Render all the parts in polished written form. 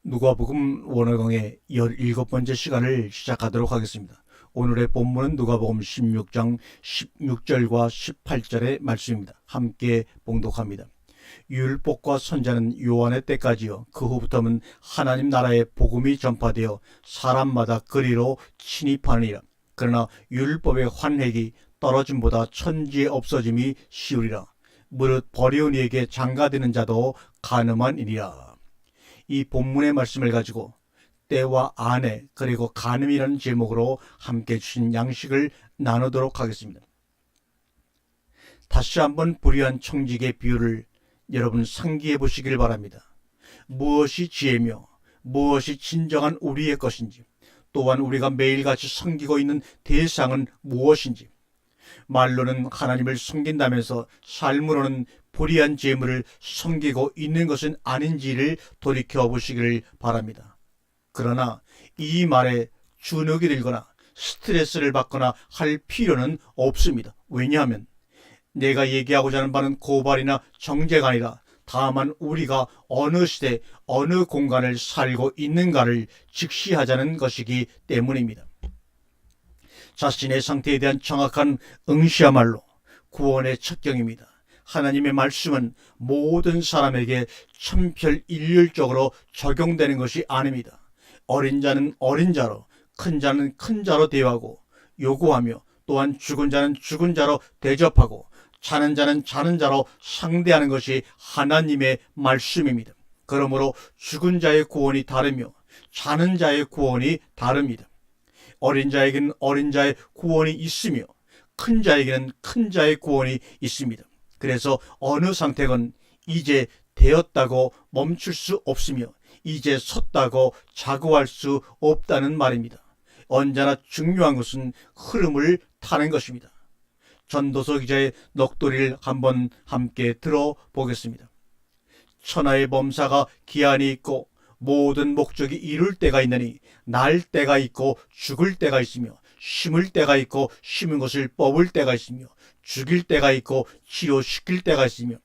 누가복음 원어강의 17번째 시간을 시작하도록 하겠습니다. 오늘의 본문은 누가복음 16장 16절과 18절의 말씀입니다. 함께 봉독합니다. 율법과 선지자는 요한의 때까지요. 그 후부터는 하나님 나라의 복음이 전파되어 사람마다 그리로 침입하느니라. 그러나 율법의 환핵이 떨어짐보다 천지에 없어짐이 쉬우리라. 무릇 버려온 이에게 장가드는 자도 가늠하니라. 이 본문의 말씀을 가지고 때와 아내 그리고 간음이라는 제목으로 함께 주신 양식을 나누도록 하겠습니다. 다시 한번 불의한 청지기의 비유를 여러분 상기해 보시길 바랍니다. 무엇이 지혜며 무엇이 진정한 우리의 것인지, 또한 우리가 매일같이 섬기고 있는 대상은 무엇인지, 말로는 하나님을 섬긴다면서 삶으로는 불의한 재물을 섬기고 있는 것은 아닌지를 돌이켜보시기를 바랍니다. 그러나 이 말에 주눅이 들거나 스트레스를 받거나 할 필요는 없습니다. 왜냐하면 내가 얘기하고자 하는 바는 고발이나 정죄가 아니라 다만 우리가 어느 시대 어느 공간을 살고 있는가를 직시하자는 것이기 때문입니다. 자신의 상태에 대한 정확한 응시야말로 구원의 첫경입니다. 하나님의 말씀은 모든 사람에게 천편일률적으로 적용되는 것이 아닙니다. 어린 자는 어린 자로, 큰 자는 큰 자로 대하고 요구하며, 또한 죽은 자는 죽은 자로 대접하고 자는 자는 자는 자로 상대하는 것이 하나님의 말씀입니다. 그러므로 죽은 자의 구원이 다르며 자는 자의 구원이 다릅니다. 어린 자에게는 어린 자의 구원이 있으며 큰 자에게는 큰 자의 구원이 있습니다. 그래서 어느 상태건 이제 되었다고 멈출 수 없으며 이제 섰다고 자고할 수 없다는 말입니다. 언제나 중요한 것은 흐름을 타는 것입니다. 전도서 기자의 넋두리를 한번 함께 들어보겠습니다. 천하의 범사가 기한이 있고 모든 목적이 이룰 때가 있느니 날 때가 있고 죽을 때가 있으며, 심을 때가 있고 심은 것을 뽑을 때가 있으며, 죽일 때가 있고 치료시킬 때가 있으며,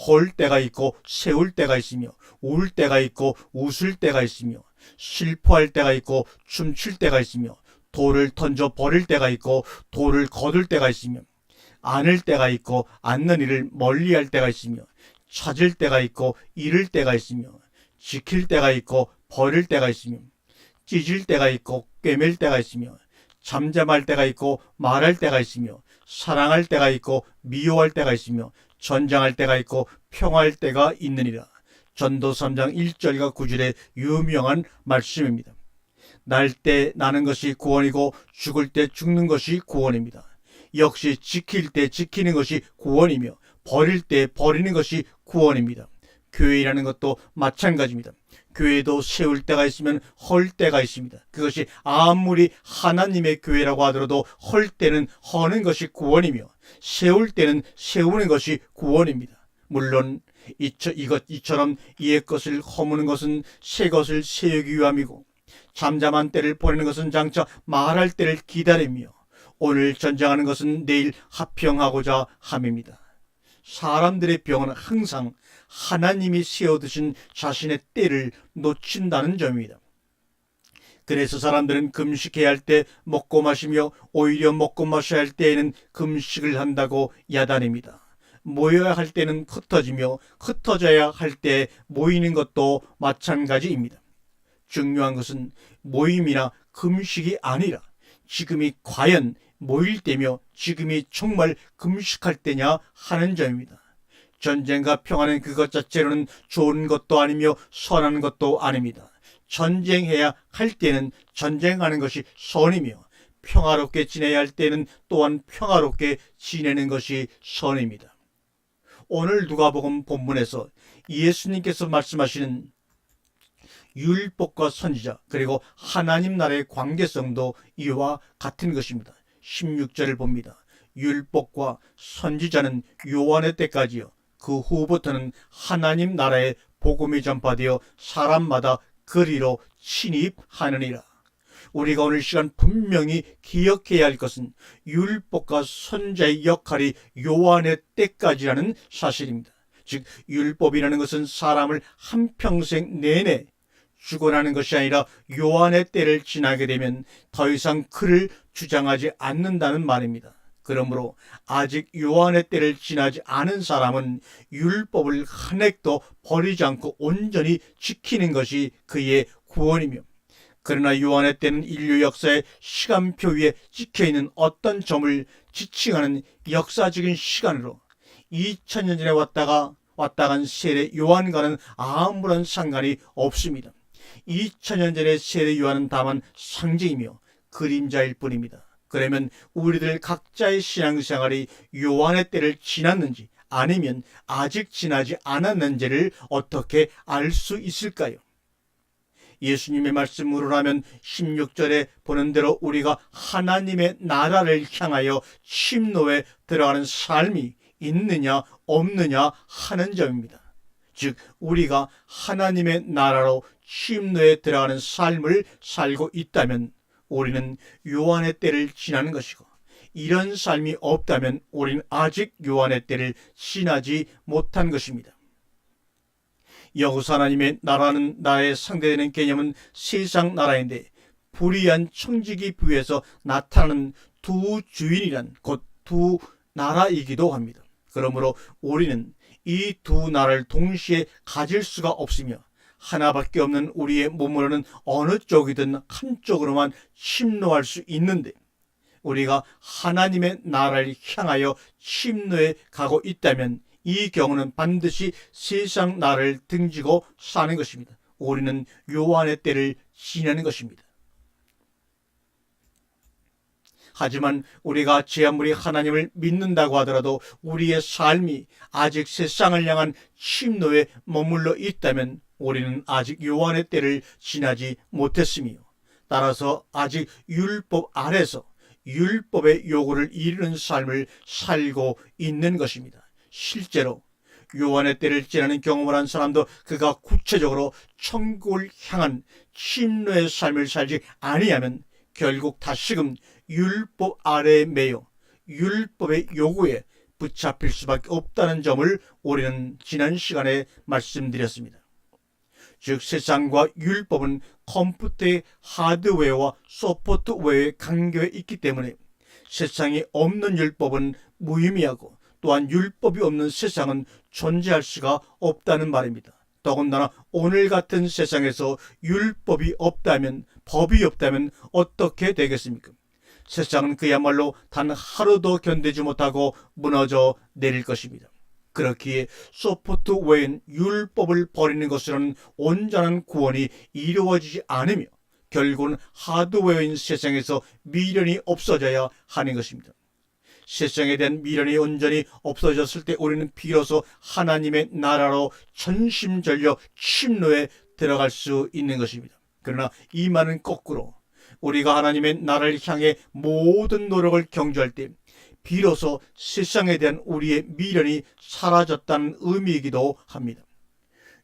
홀 때가 있고 세울 때가 있으며, 울 때가 있고 웃을 때가 있으며, 슬퍼할 때가 있고 춤출 때가 있으며, 돌을 던져 버릴 때가 있고 돌을 거둘 때가 있으며, 안을 때가 있고 않는 일을 멀리할 때가 있으며, 찾을 때가 있고 잃을 때가 있으며, 지킬 때가 있고 버릴 때가 있으며, 찢을 때가 있고 꿰맬 때가 있으며, 잠잠할 때가 있고 말할 때가 있으며, 사랑할 때가 있고 미워할 때가 있으며, 전쟁할 때가 있고 평화할 때가 있느니라. 전도 3장 1절과 9절의 유명한 말씀입니다. 날 때 나는 것이 구원이고 죽을 때 죽는 것이 구원입니다. 역시 지킬 때 지키는 것이 구원이며 버릴 때 버리는 것이 구원입니다. 교회라는 것도 마찬가지입니다. 교회도 세울 때가 있으면 헐 때가 있습니다. 그것이 아무리 하나님의 교회라고 하더라도 헐 때는 허는 것이 구원이며 세울 때는 세우는 것이 구원입니다. 물론 이처럼 옛 것을 허무는 것은 새 것을 세우기 위함이고, 잠잠한 때를 보내는 것은 장차 말할 때를 기다리며, 오늘 전쟁하는 것은 내일 합평하고자 함입니다. 사람들의 병은 항상 하나님이 세워두신 자신의 때를 놓친다는 점입니다. 그래서 사람들은 금식해야 할 때 먹고 마시며 오히려 먹고 마셔야 할 때에는 금식을 한다고 야단입니다. 모여야 할 때는 흩어지며 흩어져야 할 때 모이는 것도 마찬가지입니다. 중요한 것은 모임이나 금식이 아니라 지금이 과연 모일 때며 지금이 정말 금식할 때냐 하는 점입니다. 전쟁과 평화는 그것 자체로는 좋은 것도 아니며 선한 것도 아닙니다. 전쟁해야 할 때는 전쟁하는 것이 선이며 평화롭게 지내야 할 때는 또한 평화롭게 지내는 것이 선입니다. 오늘 누가복음 본문에서 예수님께서 말씀하시는 율법과 선지자 그리고 하나님 나라의 관계성도 이와 같은 것입니다. 16절을 봅니다. 율법과 선지자는 요한의 때까지요. 그 후부터는 하나님 나라의 복음이 전파되어 사람마다 그리로 침입하느니라. 우리가 오늘 시간 분명히 기억해야 할 것은 율법과 선지자의 역할이 요한의 때까지라는 사실입니다. 즉 율법이라는 것은 사람을 한평생 내내 주관하는 것이 아니라 요한의 때를 지나게 되면 더 이상 그를 주장하지 않는다는 말입니다. 그러므로 아직 요한의 때를 지나지 않은 사람은 율법을 한 획도 버리지 않고 온전히 지키는 것이 그의 구원이며, 그러나 요한의 때는 인류 역사의 시간표 위에 찍혀있는 어떤 점을 지칭하는 역사적인 시간으로 2000년 전에 왔다 간 세례 요한과는 아무런 상관이 없습니다. 2000년 전의 세례 요한은 다만 상징이며 그림자일 뿐입니다. 그러면 우리들 각자의 신앙생활이 요한의 때를 지났는지 아니면 아직 지나지 않았는지를 어떻게 알 수 있을까요? 예수님의 말씀으로라면 16절에 보는 대로 우리가 하나님의 나라를 향하여 침노에 들어가는 삶이 있느냐 없느냐 하는 점입니다. 즉 우리가 하나님의 나라로 침노에 들어가는 삶을 살고 있다면 우리는 요한의 때를 지나는 것이고, 이런 삶이 없다면 우리는 아직 요한의 때를 지나지 못한 것입니다. 여호수 하나님의 나라는 나라에 상대되는 개념은 세상 나라인데, 불의한 청지기 부에서 나타나는 두 주인이란 곧 두 나라이기도 합니다. 그러므로 우리는 이 두 나라를 동시에 가질 수가 없으며, 하나밖에 없는 우리의 몸으로는 어느 쪽이든 한쪽으로만 침노할 수 있는데, 우리가 하나님의 나라를 향하여 침노해 가고 있다면 이 경우는 반드시 세상 나라를 등지고 사는 것입니다. 우리는 요한의 때를 지나는 것입니다. 하지만 우리가 제 아무리 하나님을 믿는다고 하더라도 우리의 삶이 아직 세상을 향한 침노에 머물러 있다면 우리는 아직 요한의 때를 지나지 못했으며, 따라서 아직 율법 아래서 율법의 요구를 이루는 삶을 살고 있는 것입니다. 실제로 요한의 때를 지나는 경험을 한 사람도 그가 구체적으로 천국을 향한 침노의 삶을 살지 아니하면 결국 다시금 율법 아래에 매여 율법의 요구에 붙잡힐 수밖에 없다는 점을 우리는 지난 시간에 말씀드렸습니다. 즉 세상과 율법은 컴퓨터의 하드웨어와 소프트웨어의 간격에 있기 때문에 세상에 없는 율법은 무의미하고, 또한 율법이 없는 세상은 존재할 수가 없다는 말입니다. 더군다나 오늘 같은 세상에서 율법이 없다면, 법이 없다면 어떻게 되겠습니까? 세상은 그야말로 단 하루도 견디지 못하고 무너져 내릴 것입니다. 그렇기에 소프트웨어인 율법을 버리는 것으로는 온전한 구원이 이루어지지 않으며 결국은 하드웨어인 세상에서 미련이 없어져야 하는 것입니다. 세상에 대한 미련이 온전히 없어졌을 때 우리는 비로소 하나님의 나라로 전심전력 침노에 들어갈 수 있는 것입니다. 그러나 이 말은 거꾸로 우리가 하나님의 나라를 향해 모든 노력을 경주할 때 비로소 세상에 대한 우리의 미련이 사라졌다는 의미이기도 합니다.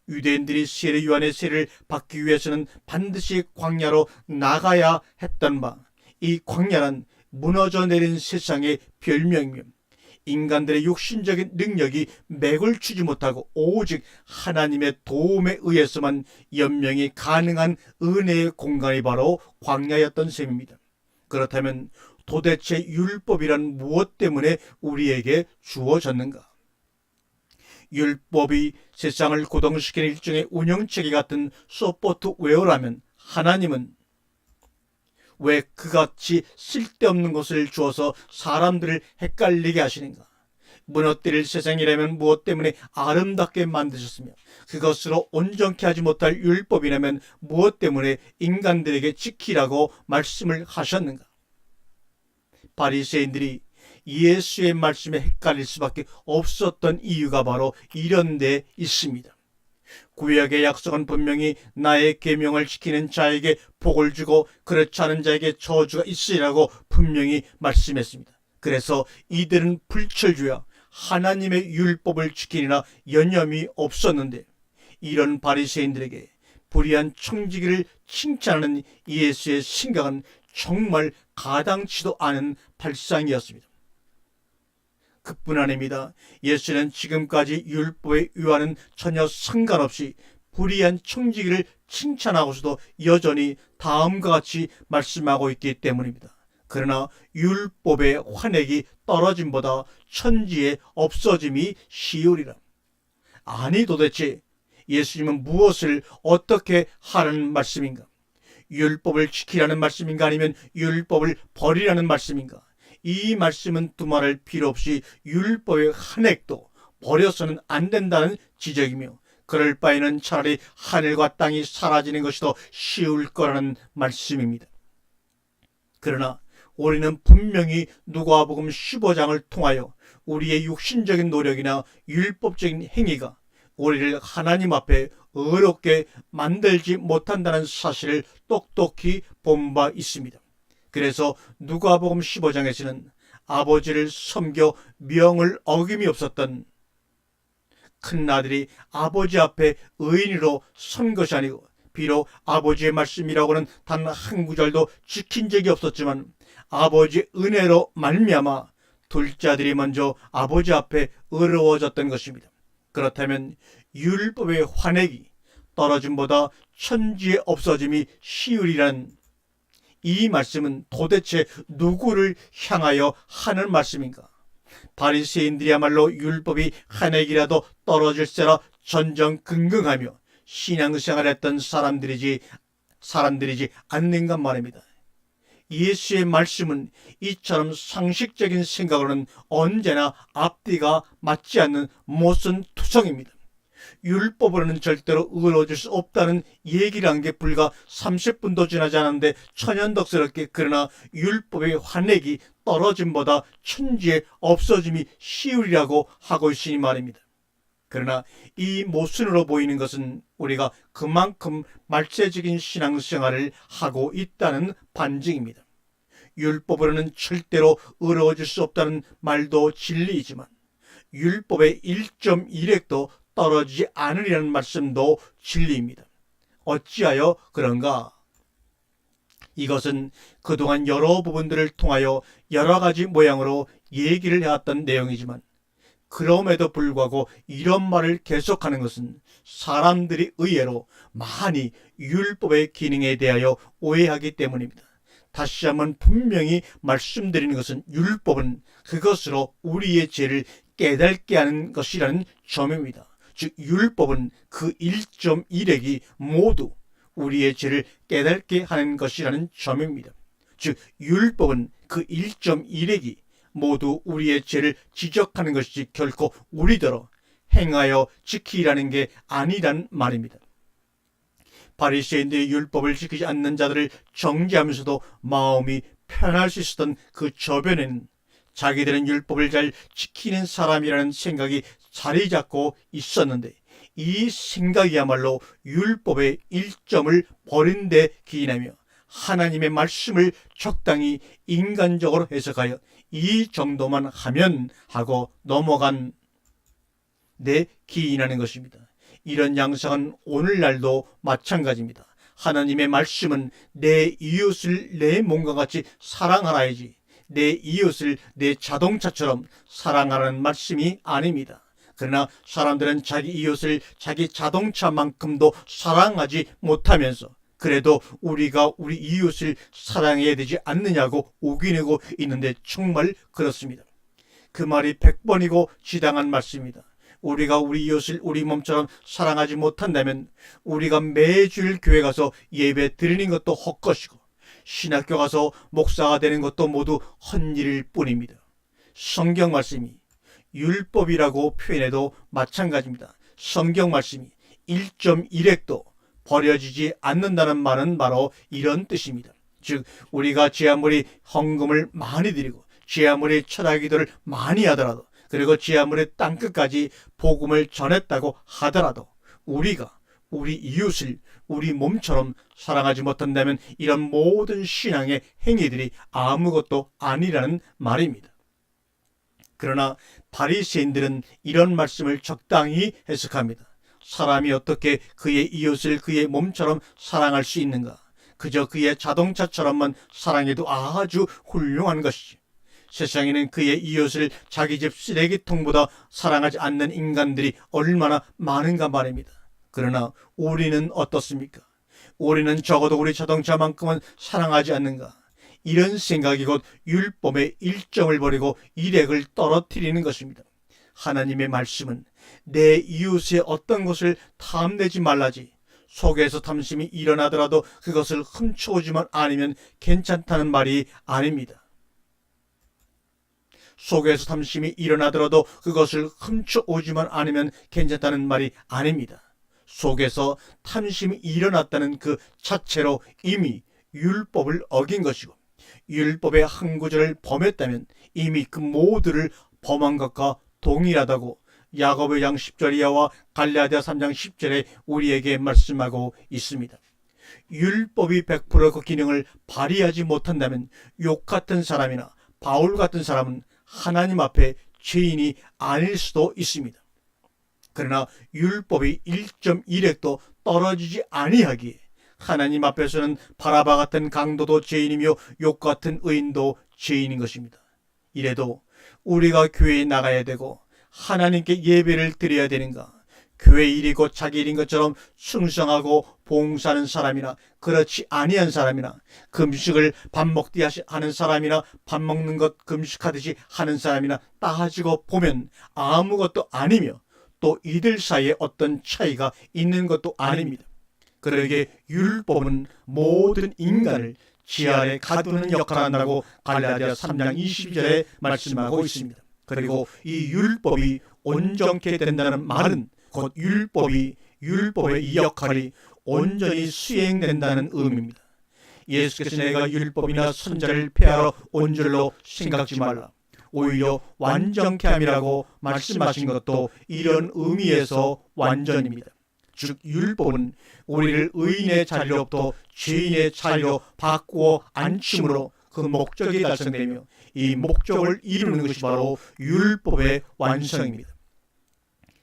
유대인들이 세례 요한의 세례를 받기 위해서는 반드시 광야로 나가야 했던 바, 이 광야는 무너져 내린 세상의 별명이며 인간들의 육신적인 능력이 맥을 추지 못하고 오직 하나님의 도움에 의해서만 연명이 가능한 은혜의 공간이 바로 광야였던 셈입니다. 그렇다면 도대체 율법이란 무엇 때문에 우리에게 주어졌는가? 율법이 세상을 고동시키는 일종의 운영체계 같은 소프트웨어라면 하나님은 왜 그같이 쓸데없는 것을 주어서 사람들을 헷갈리게 하시는가? 무너뜨릴 세상이라면 무엇 때문에 아름답게 만드셨으며, 그것으로 온전케 하지 못할 율법이라면 무엇 때문에 인간들에게 지키라고 말씀을 하셨는가? 바리새인들이 예수의 말씀에 헷갈릴 수밖에 없었던 이유가 바로 이런 데 있습니다. 구약의 약속은 분명히 나의 계명을 지키는 자에게 복을 주고 그렇지 않은 자에게 저주가 있으리라고 분명히 말씀했습니다. 그래서 이들은 불철주야 하나님의 율법을 지키느라 여념이 없었는데, 이런 바리새인들에게 불의한 청지기를 칭찬하는 예수의 생각은 정말 가당치도 않은 발상이었습니다. 그뿐 아닙니다. 예수는 지금까지 율법의 위와는 전혀 상관없이 불의한 청지기를 칭찬하고서도 여전히 다음과 같이 말씀하고 있기 때문입니다. 그러나 율법의 환액이 떨어짐보다 천지의 없어짐이 쉬우리라. 아니, 도대체 예수님은 무엇을 어떻게 하라는 말씀인가? 율법을 지키라는 말씀인가, 아니면 율법을 버리라는 말씀인가? 이 말씀은 두말할 필요 없이 율법의 한 획도 버려서는 안 된다는 지적이며, 그럴 바에는 차라리 하늘과 땅이 사라지는 것이 더 쉬울 거라는 말씀입니다. 그러나 우리는 분명히 누가복음 15장을 통하여 우리의 육신적인 노력이나 율법적인 행위가 우리를 하나님 앞에 의롭게 만들지 못한다는 사실을 똑똑히 본 바 있습니다. 그래서 누가복음 15장에서는 아버지를 섬겨 명을 어김이 없었던 큰아들이 아버지 앞에 의인으로 선 것이 아니고, 비록 아버지의 말씀이라고는 단 한 구절도 지킨 적이 없었지만 아버지의 은혜로 말미암아 둘째 아들이 먼저 아버지 앞에 의로워졌던 것입니다. 그렇다면 율법의 환액이 떨어짐보다 천지의 없어짐이 쉬우리란 이 말씀은 도대체 누구를 향하여 하는 말씀인가? 바리새인들이야말로 율법이 한 획이라도 떨어질세라 전전긍긍하며 신앙생활했던 사람들이지 않는가 말입니다. 예수의 말씀은 이처럼 상식적인 생각으로는 언제나 앞뒤가 맞지 않는 모순투성입니다. 율법으로는 절대로 의로워질 수 없다는 얘기를 한 게 불과 30분도 지나지 않았는데 천연덕스럽게, 그러나 율법의 환액이 떨어짐보다 천지의 없어짐이 쉬우리라고 하고 있으니 말입니다. 그러나 이 모순으로 보이는 것은 우리가 그만큼 말세적인 신앙생활을 하고 있다는 반증입니다. 율법으로는 절대로 의로워질 수 없다는 말도 진리이지만 율법의 1.1획도 떨어지지 않으리라는 말씀도 진리입니다. 어찌하여 그런가? 이것은 그동안 여러 부분들을 통하여 여러 가지 모양으로 얘기를 해왔던 내용이지만, 그럼에도 불구하고 이런 말을 계속하는 것은 사람들이 의외로 많이 율법의 기능에 대하여 오해하기 때문입니다. 다시 한번 분명히 말씀드리는 것은 율법은 그것으로 우리의 죄를 깨닫게 하는 것이라는 점입니다. 즉 율법은 그 1.1획이 모두 우리의 죄를 깨닫게 하는 것이라는 점입니다. 즉 율법은 그 1.1획이 모두 우리의 죄를 지적하는 것이지 결코 우리더러 행하여 지키라는 게 아니란 말입니다. 바리새인들이 율법을 지키지 않는 자들을 정죄하면서도 마음이 편할 수 있었던 그 저변에는 자기들은 율법을 잘 지키는 사람이라는 생각이 자리 잡고 있었는데, 이 생각이야말로 율법의 1점을 버린 데 기인하며 하나님의 말씀을 적당히 인간적으로 해석하여 이 정도만 하면 하고 넘어간 데 기인하는 것입니다. 이런 양상은 오늘날도 마찬가지입니다. 하나님의 말씀은 내 이웃을 내 몸과 같이 사랑하라야지, 내 이웃을 내 자동차처럼 사랑하라는 말씀이 아닙니다. 그러나 사람들은 자기 이웃을 자기 자동차만큼도 사랑하지 못하면서 그래도 우리가 우리 이웃을 사랑해야 되지 않느냐고 우기내고 있는데 정말 그렇습니다. 그 말이 100번이고 지당한 말씀입니다. 우리가 우리 이웃을 우리 몸처럼 사랑하지 못한다면 우리가 매주일 교회 가서 예배 드리는 것도 헛것이고 신학교 가서 목사가 되는 것도 모두 헛일일 뿐입니다. 성경 말씀이 율법이라고 표현해도 마찬가지입니다. 성경 말씀이 1.1획도 버려지지 않는다는 말은 바로 이런 뜻입니다. 즉 우리가 제 아무리 헌금을 많이 드리고 제 아무리 철학기도를 많이 하더라도, 그리고 제 아무리 땅끝까지 복음을 전했다고 하더라도 우리가 우리 이웃을 우리 몸처럼 사랑하지 못한다면 이런 모든 신앙의 행위들이 아무것도 아니라는 말입니다. 그러나 바리새인들은 이런 말씀을 적당히 해석합니다. 사람이 어떻게 그의 이웃을 그의 몸처럼 사랑할 수 있는가? 그저 그의 자동차처럼만 사랑해도 아주 훌륭한 것이지. 세상에는 그의 이웃을 자기 집 쓰레기통보다 사랑하지 않는 인간들이 얼마나 많은가 말입니다. 그러나 우리는 어떻습니까? 우리는 적어도 우리 자동차만큼은 사랑하지 않는가? 이런 생각이 곧 율법의 일정을 버리고 일획을 떨어뜨리는 것입니다. 하나님의 말씀은 내 이웃의 어떤 것을 탐내지 말라지, 속에서 탐심이 일어나더라도 그것을 훔쳐오지만 않으면 괜찮다는 말이 아닙니다. 속에서 탐심이 일어나더라도 그것을 훔쳐오지만 않으면 괜찮다는 말이 아닙니다. 속에서 탐심이 일어났다는 그 자체로 이미 율법을 어긴 것이고, 율법의 한 구절을 범했다면 이미 그 모두를 범한 것과 동일하다고 야고보 2장 10절 이하와 갈라디아 3장 10절에 우리에게 말씀하고 있습니다. 율법이 100% 그 기능을 발휘하지 못한다면 욕 같은 사람이나 바울 같은 사람은 하나님 앞에 죄인이 아닐 수도 있습니다. 그러나 율법이 1.1획도 떨어지지 아니하기에 하나님 앞에서는 바라바 같은 강도도 죄인이며 욕 같은 의인도 죄인인 것입니다. 이래도 우리가 교회에 나가야 되고 하나님께 예배를 드려야 되는가? 교회 일이고 자기 일인 것처럼 충성하고 봉사하는 사람이나 그렇지 아니한 사람이나, 금식을 밥 먹듯이 하는 사람이나 밥 먹는 것 금식하듯이 하는 사람이나 따지고 보면 아무것도 아니며 또 이들 사이에 어떤 차이가 있는 것도 아닙니다. 그러기에 율법은 모든 인간을 지하에 가두는 역할을 한다고 갈라디아 3장 22절에 말씀하고 있습니다. 그리고 이 율법이 온전케 된다는 말은 곧 율법의 이 역할이 온전히 수행된다는 의미입니다. 예수께서 내가 율법이나 선자를 폐하러 온 줄로 생각지 말라, 오히려 완전케 함이라고 말씀하신 것도 이런 의미에서 완전입니다. 즉 율법은 우리를 의인의 자리로부터 죄인의 자리로 바꾸어 앉힘으로 그 목적이 달성되며, 이 목적을 이루는 것이 바로 율법의 완성입니다.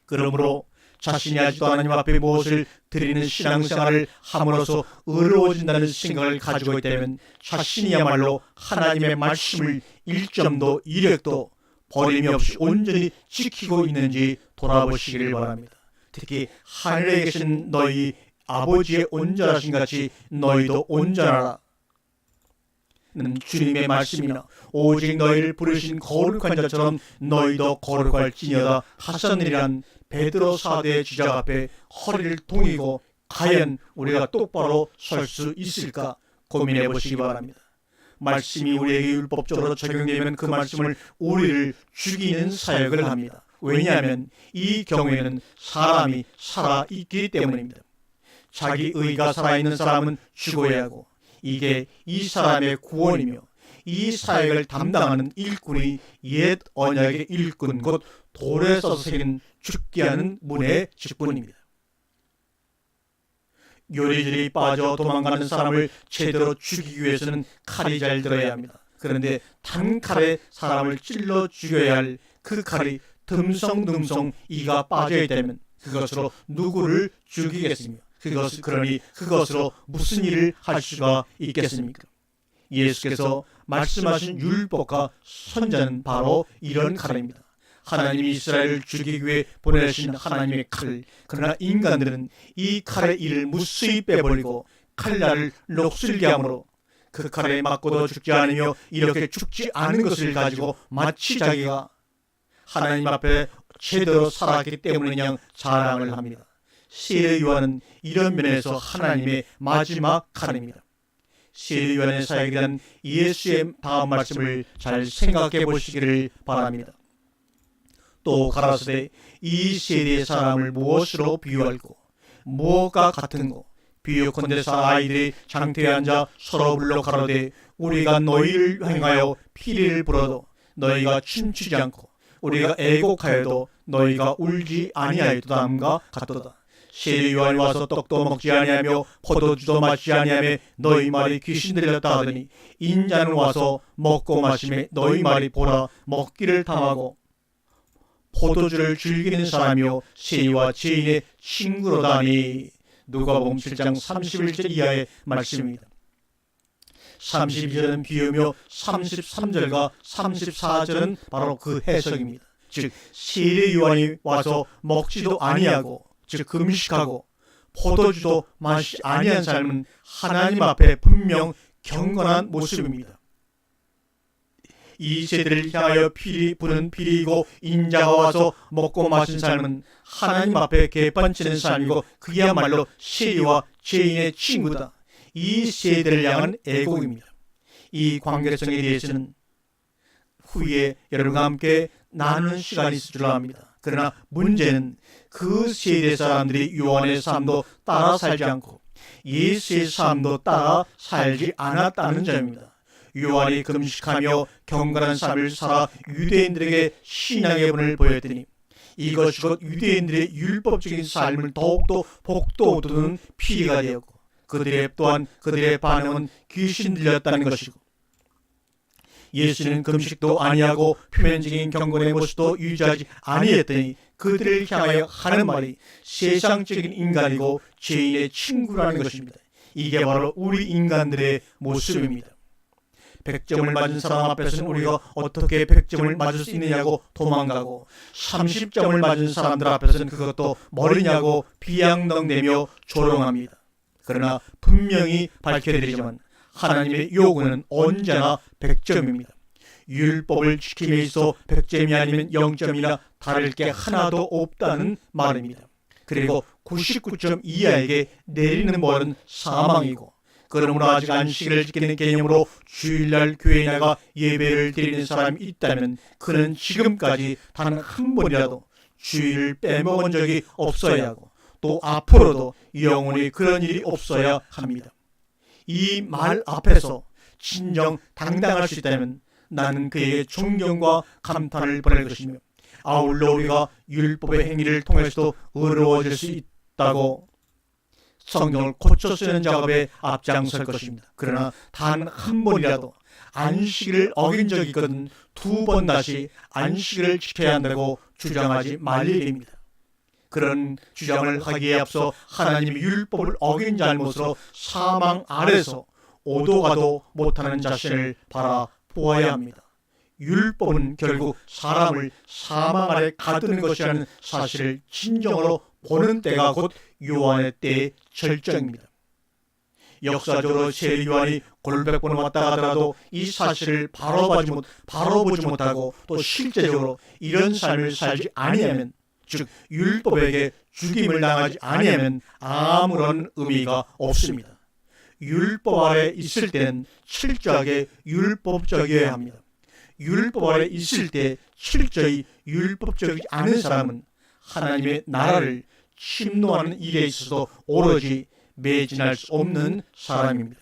그러므로 자신이 아직도 하나님 앞에 무엇을 드리는 신앙생활을 함으로써 의로워진다는 생각을 가지고 있다면 자신이야말로 하나님의 말씀을 1점도 1획도 버림이 없이 온전히 지키고 있는지 돌아보시기를 바랍니다. 특히 하늘에 계신 너희 아버지의 온전하신 같이 너희도 온전하라 는 주님의 말씀이나, 오직 너희를 부르신 거룩한 자처럼 너희도 거룩할지니어다 하셨느니란 베드로 사도의 지적 앞에 허리를 동이고 과연 우리가 똑바로 설 수 있을까 고민해 보시기 바랍니다. 말씀이 우리에게 율법적으로 적용되면 그 말씀을 우리를 죽이는 사역을 합니다. 왜냐하면 이 경우에는 사람이 살아있기 때문입니다. 자기 의가 살아있는 사람은 죽어야 하고, 이게 이 사람의 구원이며 이 사역을 담당하는 일꾼이 옛 언약의 일꾼 곧 돌에 써서 새긴 죽게 하는 문의 직분입니다. 요리조리 빠져 도망가는 사람을 제대로 죽이기 위해서는 칼이 잘 들어야 합니다. 그런데 단칼에 사람을 찔러 죽여야 할 그 칼이 듬성듬성 이가 빠져 있다면 그것으로 누구를 죽이겠습니까? 그러니 그것으로 무슨 일을 할 수가 있겠습니까? 예수께서 말씀하신 율법과 선자는 바로 이런 칼입니다. 하나님이 이스라엘을 죽이기 위해 보내신 하나님의 칼. 그러나 인간들은 이 칼의 일을 무수히 빼버리고 칼날을 녹슬게 함으로 그 칼에 맞고도 죽지 않으며 이렇게 죽지 않은 것을 가지고 마치 자기가 하나님 앞에 제대로 살았기 때문에 그냥 자랑을 합니다. 세례 요한은 이런 면에서 하나님의 마지막 칼입니다. 세례 요한의 사역에 대한 예수의 다음 말씀을 잘 생각해 보시기를 바랍니다. 또 가라사대 이 세대의 사람을 무엇으로 비유할꼬, 무엇과 같은고, 비유컨대 아이들이 장터에 앉아 서로 불러 가로되 우리가 너희를 행하여 피리를 불어도 너희가 춤추지 않고 우리가 애곡하여도 너희가 울지 아니하였도다 함과 같도다. 세례 요한이 와서 떡도 먹지 아니하며 포도주도 마시지 아니하며 너희 말이 귀신 들렸다 하더니 인자는 와서 먹고 마시며 너희 말이 보라 먹기를 탐하고 포도주를 즐기는 사람이요 세리와 죄인의 친구로다니. 누가복음 7장 31절 이하의 말씀입니다. 32절은 비유며 33절과 34절은 바로 그 해석입니다. 즉 세례 요한이 와서 먹지도 아니하고 즉 금식하고 포도주도 마시지 아니한 삶은 하나님 앞에 분명 경건한 모습입니다. 이 세대를 향하여 피리 부는 피리이고 인자가 와서 먹고 마신 삶은 하나님 앞에 개판치는 삶이고 그야말로 세리와 죄인의 친구다. 이 세대를 향한 애곡입니다. 이 관계성에 대해서는 후에 여러분과 함께 나누는 시간이 있을 줄 압니다. 그러나 문제는 그 세대 사람들이 요한의 삶도 따라 살지 않고 예수의 삶도 따라 살지 않았다는 점입니다. 요한이 금식하며 경건한 삶을 살아 유대인들에게 신앙의 본을 보였더니 이것이 곧 유대인들의 율법적인 삶을 더욱더 복돋우는 피해가 되었고 그들의 반응은 귀신 들렸다는 것이고 예수는 금식도 아니하고 표면적인 경건의 모습도 유지하지 아니했더니 그들을 향하여 하는 말이 세상적인 인간이고 죄인의 친구라는 것입니다. 이게 바로 우리 인간들의 모습입니다. 100점을 맞은 사람 앞에서는 우리가 어떻게 100점을 맞을 수 있느냐고 도망가고 30점을 맞은 사람들 앞에서는 그것도 뭐냐고 비양덩대며 조롱합니다. 그러나 분명히 밝혀드리지만 하나님의 요구는 언제나 100점입니다. 율법을 지킴에 있어 100점이 아니면 0점이나 다를 게 하나도 없다는 말입니다. 그리고 99점 이하에게 내리는 벌은 사망이고 그러므로 아직 안식일을 지키는 개념으로 주일날 교회에 나가 예배를 드리는 사람이 있다면 그는 지금까지 단 한 번이라도 주일을 빼먹은 적이 없어야 하고 또 앞으로도 영원히 그런 일이 없어야 합니다. 이 말 앞에서 진정 당당할 수 있다면 나는 그에게 존경과 감탄을 보낼 것이며 아울러 우리가 율법의 행위를 통해서도 의로워질 수 있다고 성경을 고쳐 쓰는 작업에 앞장설 것입니다. 그러나 단 한 번이라도 안식일을 어긴 적이 있거든 2번 다시 안식일을 지켜야 한다고 주장하지 말 일입니다. 그런 주장을 하기에 앞서 하나님의 율법을 어긴 잘못으로 사망 아래서 오도 가도 못하는 자신을 바라보아야 합니다. 율법은 결국 사람을 사망 아래 가두는 것이라는 사실을 진정으로 보는 때가 곧 요한의 때의 절정입니다. 역사적으로 세례 요한이 골백번 왔다 가더라도 이 사실을 바로 보지 못하고 또 실제적으로 이런 삶을 살지 아니하면 즉 율법에게 죽임을 당하지 아니하면 아무런 의미가 없습니다. 율법 아래 있을 때는 철저하게 율법적이어야 합니다. 율법 아래 있을 때 철저히 율법적이지 않은 사람은 하나님의 나라를 침노하는 일에 있어서 오로지 매진할 수 없는 사람입니다.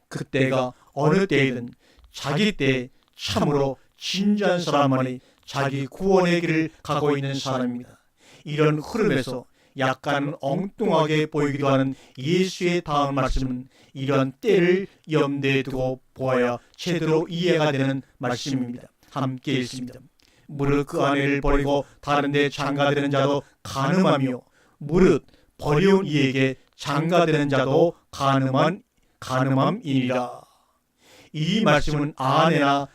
그때가 어느 때이든 자기 때에 참으로 진지한 사람만이 자기 구원의 길을 가고 있는 사람입니다. 이런 흐름에서 약간 엉뚱하게 보이기도 하는 예수의 다음 말씀은 이런 때를 염두에 두고 보아야 제대로 이해가 되는 말씀입니다. 함께 읽습니다. 무릇 그 아내를 버리고 다른 데 장가드는 자도 간음하며 무릇 버려온 이에게 장가드는 자도 간음함이니라. 이 말씀은 아내나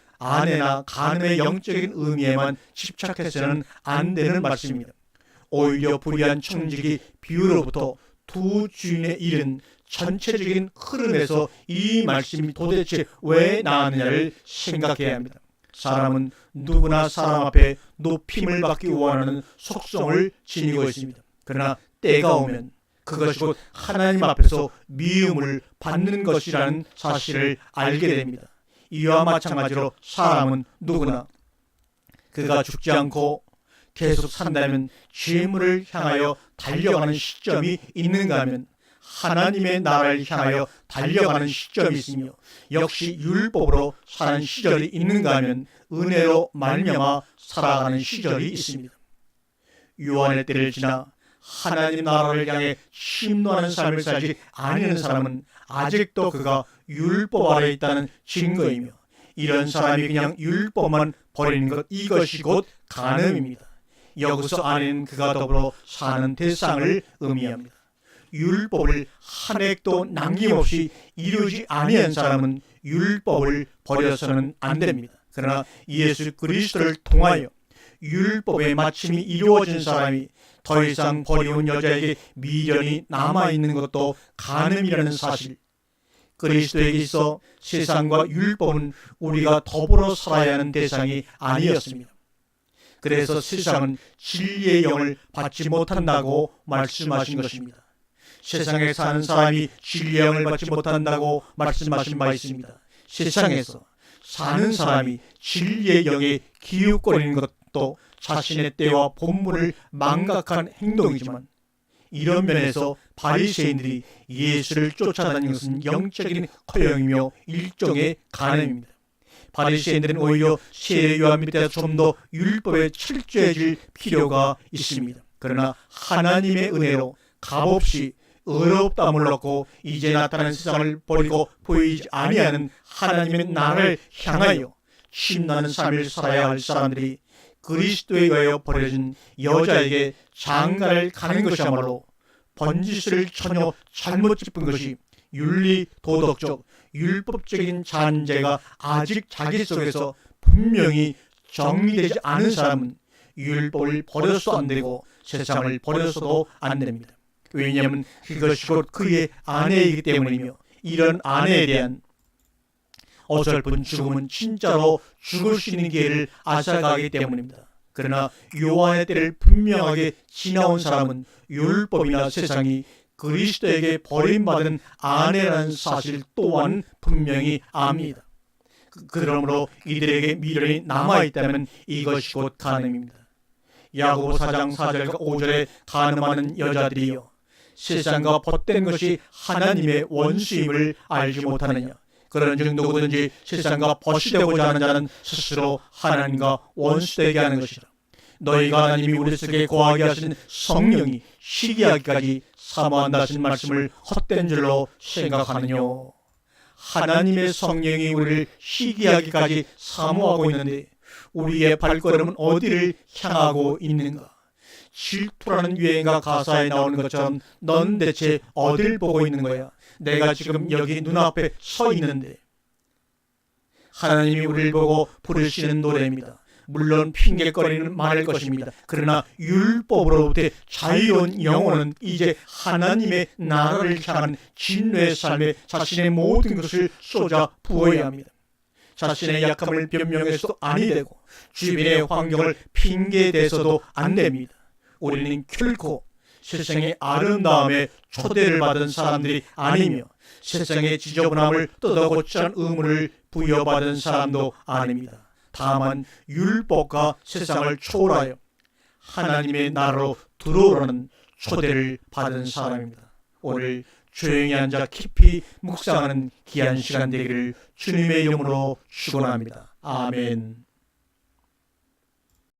간음의 영적인 의미에만 집착해서는 안 되는 말씀입니다. 오히려 불의한 청지기 비유로부터 두 주인의 일은 전체적인 흐름에서 이 말씀이 도대체 왜 나왔느냐를 생각해야 합니다. 사람은 누구나 사람 앞에 높임을 받기 원하는 속성을 지니고 있습니다. 그러나 때가 오면 그것이 곧 하나님 앞에서 미움을 받는 것이라는 사실을 알게 됩니다. 이와 마찬가지로 사람은 누구나 그가 죽지 않고 계속 산다면 죄물을 향하여 달려가는 시점이 있는가 하면 하나님의 나라를 향하여 달려가는 시점이 있으며 역시 율법으로 사는 시절이 있는가 하면 은혜로 말미암아 살아가는 시절이 있습니다. 요한의 때를 지나 하나님 나라를 향해 침노하는 삶을 살지 아니하는 사람은 아직도 그가 율법 아래 있다는 증거이며 이런 사람이 그냥 율법만 버리는 것 이것이 곧 간음입니다. 여기서 아내는 그가 더불어 사는 대상을 의미합니다. 율법을 한 획도 남김없이 이루지 아니한 사람은 율법을 버려서는 안 됩니다. 그러나 예수 그리스도를 통하여 율법의 마침이 이루어진 사람이 더 이상 버리운 여자에게 미련이 남아있는 것도 간음이라는 사실, 그리스도에게 있어 세상과 율법은 우리가 더불어 살아야 하는 대상이 아니었습니다. 그래서 세상은 진리의 영을 받지 못한다고 말씀하신 것입니다. 세상에 사는 사람이 진리의 영을 받지 못한다고 말씀하신 바 있습니다. 세상에서 사는 사람이 진리의 영에 기웃거리는 것도 자신의 때와 본분을 망각한 행동이지만, 이런 면에서 바리새인들이 예수를 쫓아다니는 것은 영적인 허영이며 일종의 간음입니다. 바리새인들은 오히려 세례 요한 밑에서 좀 더 율법에 철저해질 필요가 있습니다. 그러나 하나님의 은혜로 값없이 의롭다함을 얻고 이제 나타나는 세상을 버리고 보이지 아니하는 하나님의 나라를 향하여 신나는 삶을 살아야 할 사람들이 그리스도에 의하여 버려진 여자에게 장가를 가는 것이야말로 번지수를 전혀 잘못 짚은 것이 윤리, 도덕적, 율법적인 잔재가 아직 자기 속에서 분명히 정리되지 않은 사람은 율법을 버려서도 안 되고 세상을 버려서도 안 됩니다. 왜냐하면 그것이 곧 그의 아내이기 때문이며, 이런 아내에 대한 어설픈 죽음은 진짜로 죽을 수 있는 기회를 앗아가기 때문입니다. 그러나 요한의 때를 분명하게 지나온 사람은 율법이나 세상이 그리스도에게 버림받은 아내라는 사실 또한 분명히 압니다. 그러므로 이들에게 미련이 남아있다면 이것이 곧 간음입니다. 야고보 4장 4절과 5절에 간음하는 여자들이여, 세상과 벗된 것이 하나님의 원수임을 알지 못하느냐. 그런즉 누구든지 세상과 벗이 되고자 하는 자는 스스로 하나님과 원수되게 하는 것이라. 너희가 하나님이 우리 속에 거하게 하신 성령이 시기하기까지 사모한다 하신 말씀을 헛된 줄로 생각하느냐. 하나님의 성령이 우리를 시기하기까지 사모하고 있는데 우리의 발걸음은 어디를 향하고 있는가? 질투라는 유행가 가사에 나오는 것처럼 넌 대체 어딜 보고 있는 거야? 내가 지금 여기 눈앞에 서 있는데. 하나님이 우리를 보고 부르시는 노래입니다. 물론 핑계거리는 말일 것입니다. 그러나 율법으로부터 자유로운 영혼은 이제 하나님의 나라를 향한 진노의 삶에 자신의 모든 것을 쏟아 부어야 합니다. 자신의 약함을 변명해서도 아니 되고 주변의 환경을 핑계대서도 안 됩니다. 우리는 결코 세상의 아름다움에 초대를 받은 사람들이 아니며 세상의 지저분함을 뜯어고치는 의무를 부여받은 사람도 아닙니다. 다만 율법과 세상을 초월하여 하나님의 나라로 들어오라는 초대를 받은 사람입니다. 오늘 조용히 앉아 깊이 묵상하는 귀한 시간 되기를 주님의 이름으로 축원합니다. 아멘.